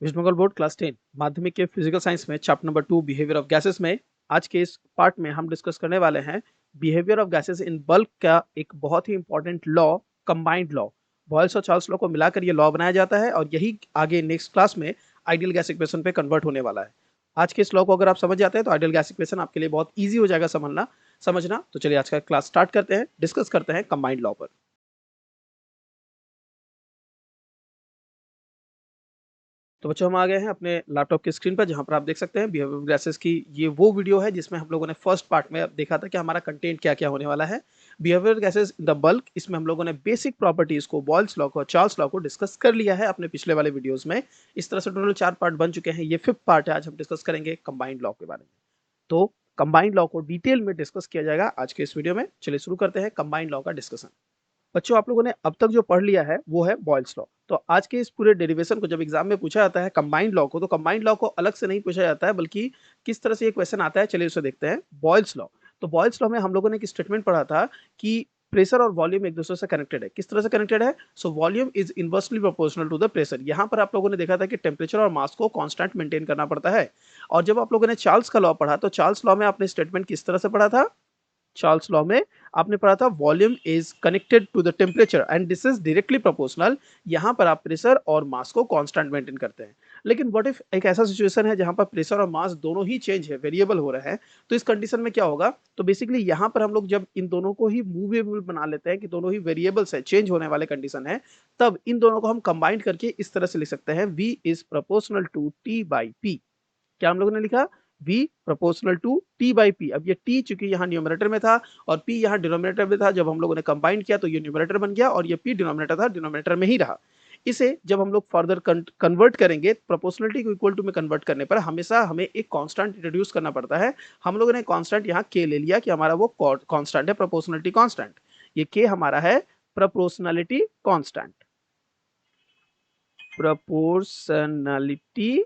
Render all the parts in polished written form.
Waste Bengal board class 10 माध्यमिक के physical science में chapter number 2 behaviour of gases में आज के इस पार्ट में हम डिस्कस करने वाले हैं behaviour of gases in bulk का एक बहुत ही important law, combined law. Boyle's और चार्ल्स लॉ को मिलाकर ये लॉ बनाया जाता है और यही आगे नेक्स्ट क्लास में आइडियल गैस इक्वेशन पे कन्वर्ट होने वाला है। आज के इस लॉ को अगर आप समझ जाते हैं तो आइडियल गैस इक्वेशन आपके लिए बहुत ईजी हो जाएगा समझना। तो चलिए आज का क्लास स्टार्ट करते हैं, डिस्कस करते हैं कंबाइंड लॉ पर। तो बच्चों हम आ गए हैं अपने लैपटॉप की स्क्रीन पर, जहां पर आप देख सकते हैं बिहेवियर गैसेस की ये वो वीडियो है जिसमें हम लोगों ने फर्स्ट पार्ट में देखा था कि हमारा कंटेंट क्या क्या होने वाला है। Behaviour gases in the bulk, इसमें हम लोगों ने बेसिक प्रॉपर्टीज को, बॉयल्स लॉ को, चार्ल्स लॉ को डिस्कस कर लिया है अपने पिछले वाले वीडियोज में। इस तरह से टोटल 4 पार्ट बन चुके हैं, ये 5th पार्ट है। आज हम डिस्कस करेंगे कंबाइंड लॉ के बारे में। तो कंबाइंड लॉ को डिटेल में डिस्कस किया जाएगा आज के इस वीडियो में। चलिए शुरू करते हैं कंबाइंड लॉ का डिस्कशन। बच्चों आप लोगों ने अब तक जो पढ़ लिया है वो है बॉयल्स लॉ। तो आज के इस पूरे डेरिवेशन को जब एग्जाम में पूछा जाता है कंबाइंड लॉ को, तो कंबाइंड लॉ को अलग से नहीं पूछा जाता है, बल्कि किस तरह से ये क्वेश्चन आता है चलिए उसे देखते हैं। बॉयल्स लॉ, तो बॉयल्स लॉ में हम लोगों ने एक स्टेटमेंट पढ़ा था कि प्रेशर और वॉल्यूम एक दूसरे से कनेक्टेड है। किस तरह से कनेक्टेड है? So volume is inversely proportional to the pressure. यहाँ पर आप लोगों ने देखा था कि टेम्परेचर और मास को कांस्टेंट मेंटेन करना पड़ता है। और जब आप लोगों ने चार्ल्स का लॉ पढ़ा तो चार्ल्स लॉ में आपने स्टेटमेंट किस तरह से पढ़ा था? चार्ल्स लॉ में आपने पढ़ा था volume is connected to the temperature and this is directly proportional. यहां पर आप प्रेशर और मास को कांस्टेंट मेंटेन करते हैं। लेकिन व्हाट इफ एक ऐसा सिचुएशन है जहां पर प्रेशर और मास दोनों ही चेंज है, वेरिएबल हो रहे हैं, तो इस कंडीशन में क्या होगा? तो बेसिकली यहां पर हम लोग जब इन दोनों को ही मूवेबल बना लेते हैं कि दोनों ही वेरिएबल्स है, चेंज होने वाले कंडीशन है, तब इन दोनों को हम कंबाइन करके इस तरह से लिख सकते हैं v is proportional to t by p। क्या हम लोगों ने लिखा? v proportional to t by p। अब ये t चूंकि यहाँ न्यूमरेटर में था और p यहाँ डिनोमिनेटर में था, जब हम लोगों ने कंबाइन किया तो ये न्यूमरेटर बन गया और ये p डिनोमिनेटर था, डिनोमिनेटर में ही रहा। इसे जब हम लोग फर्दर कन्वर्ट करेंगे, प्रोपोर्शनलिटी को इक्वल टू में कन्वर्ट करने पर हमेशा हमें एक कांस्टेंट इंट्रोड्यूस करना पड़ता है। हम लोगों ने कांस्टेंट यहाँ k ले लिया कि हमारा वो कांस्टेंट है, प्रोपोर्शनलिटी कांस्टेंट। ये k हमारा है proportionality constant, proportionality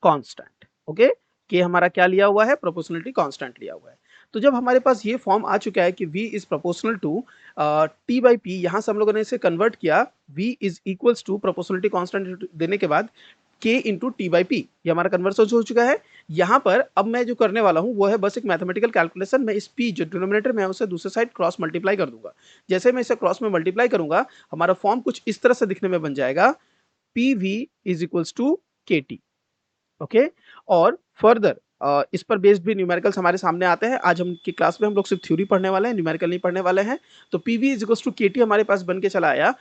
constant. Okay, के हमारा क्या लिया हुआ है? प्रोपोर्शनलिटी कांस्टेंट लिया हुआ है। तो जब हमारे पास ये फॉर्म आ चुका है कि v is proportional to t by p, यहां से हम लोगों ने इसे कन्वर्ट किया। v is equals to proportionality constant देने के बाद k into T by P, ये हमारा कन्वर्सन हो चुका है। यहाँ पर अब मैं जो करने वाला हूँ वो है बस एक मैथमेटिकल कैलकुलेशन। मैं इस p जो डिनोमिनेटर में है उसे दूसरे साइड क्रॉस मल्टीप्लाई कर दूंगा। जैसे मैं इसे क्रॉस में मल्टीप्लाई करूंगा, हमारा फॉर्म कुछ इस तरह से दिखने में बन जाएगा, P V is equals to K T. Okay, और फर्दर इस पर बेस्ड भी न्यूमेरिकल्स हमारे सामने आते हैं। आज हम की क्लास में हम लोग सिर्फ थ्योरी पढ़ने वाले हैं, न्यूमेरिकल नहीं पढ़ने वाले हैं। तो पीवी इज इक्वल्स टू केटी हमारे पास बन के चला आया।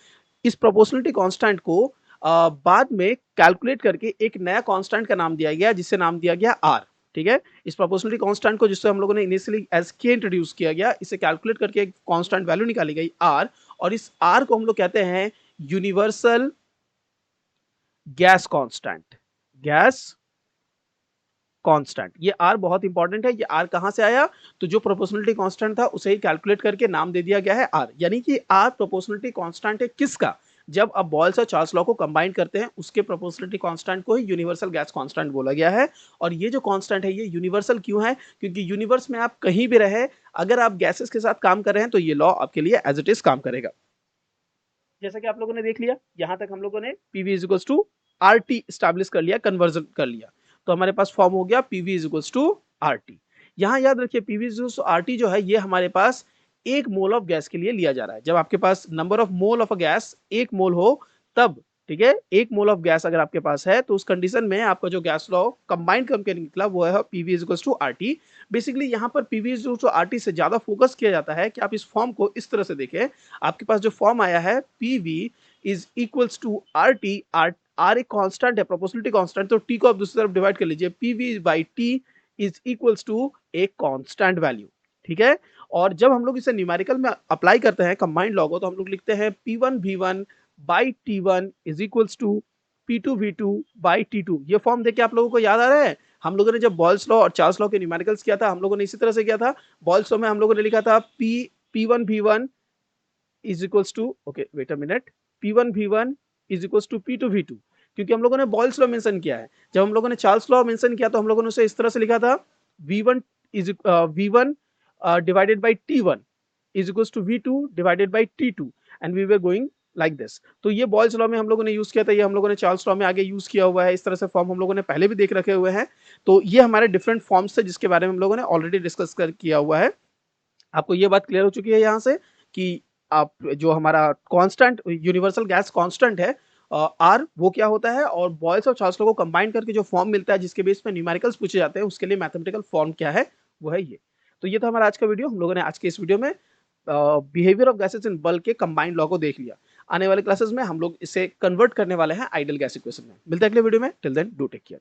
इस प्रोपोर्शनलिटी कांस्टेंट को बाद में कैलकुलेट करके एक नया कांस्टेंट का नाम दिया गया, जिससे नाम दिया गया आर। ठीक है, इस प्रोपोर्शनलिटी कांस्टेंट को जिससे हम लोगों ने इनिशियली एज के इंट्रोड्यूस किया गया, इसे कैलकुलेट करके एक कांस्टेंट वैल्यू निकाली गई आर, और इस आर को हम लोग कहते हैं universal gas constant. Gas constant, ये आर बहुत इंपॉर्टेंट है। ये आर कहां से आया? तो जो प्रोपोर्शनलिटी कांस्टेंट था उसे ही कैलकुलेट करके नाम दे दिया गया है आर। यानी कि आर प्रोपोर्शनलिटी कांस्टेंट है किसका? जब आप बॉयल्स और चार्ल्स लॉ को कंबाइन करते हैं, उसके प्रोपोर्शनलिटी कांस्टेंट को ही यूनिवर्सल गैस कांस्टेंट बोला गया है। और ये जो कांस्टेंट है ये यूनिवर्सल क्यों है? क्योंकि यूनिवर्स में आप कहीं भी रहे, अगर आप गैसेस के साथ काम कर रहे हैं तो ये लॉ आपके लिए एज इट इज काम करेगा। जैसा कि आप लोगों ने देख लिया, यहां तक हम लोगों ने PV is equals to R T establish कर लिया, कन्वर्जन कर लिया। तो हमारे पास फॉर्म हो गया PV is equals to R T. यहां याद रखिए PV is equals to R T जो है ये हमारे पास एक मोल ऑफ गैस के लिए लिया जा रहा है। जब आपके पास number of mole of a gas एक मोल हो तब, ठीक है, एक मोल ऑफ गैस अगर आपके पास है तो उस कंडीशन में आपका जो गैस लॉ कंबाइन करके निकला वो है PV is equals to R T. Basically यहाँ पर PV is equals to R T से ज्यादा फोकस किया जाता है कि आप इस फॉर्म को इस तरह से देखें। आपके पास जो फॉर्म आया है PV is equals to R T, R R एक कांस्टेंट है, प्रोपोर्शनलिटी कांस्टेंट, तो टी को आप दूसरी तरफ डिवाइड कर लीजिए, PV by T is equals to एक कांस्टेंट वैल्यू। ठीक है, और जब हम लोग इसे न्यूमेरिकल में अप्लाई करते हैं कंबाइंड लॉ को, तो हम लोग लिखते हैं P1 V1 by T1 is equals to P2 V2 by T2। ये फॉर्म देख के आप लोगों को याद आ रहा है? हम लोगों ने जब बॉयल्स लॉ और चार्ल्स लॉ के न्यूमेरिकल्स किया था, हम लोगों ने इसी तरह से किया था। बॉयल्स लॉ में हम लोगों ने लिखा था P1 V1 is equals to, okay wait a minute, P1 V1 is equals to P2 V2, क्योंकि हम लोगों ने बॉयल्स लॉ मेंशन किया है। जब हम लोगों ने चार्ल्स लॉ मेंशन किया तो हम लोगों ने उसे इस तरह से लिखा था, V1 is V1 divided by T1 is equals to V2 divided by T2, and we were going like this. तो ये बॉयल्स लॉ में हम लोगों ने यूज़ किया था, ये हम लोगों ने चार्ल्स लॉ में आगे यूज़ किया हुआ है, इस तरह से फॉर्म हम लोगों ने पहले भी देख रखे हुए हैं। तो ये हमारे डिफरेंट फॉर्म्स थे जिसके बारे में हम लोगों ने ऑलरेडी डिस्कस कर किया हुआ है। आपको ये बात क्लियर हो चुकी है यहाँ से कि आप जो हमारा कांस्टेंट यूनिवर्सल गैस कांस्टेंट है आर वो क्या होता है और बॉयल्स और चार्ल्स लॉ को कंबाइन करके जो फॉर्म मिलता है जिसके बेस पे न्यूमेरिकल्स पूछे जाते हैं उसके लिए मैथमेटिकल फॉर्म क्या है वो है ये। तो ये था हमारा आज का वीडियो। हम लोगों ने आज के इस वीडियो में behaviour of gases in bulk के कंबाइंड लॉ को देख लिया। आने वाले क्लासेस में हम लोग इसे कन्वर्ट करने वाले हैं आइडियल गैस इक्वेशन में। मिलते हैं अगले वीडियो में। Till then do take care.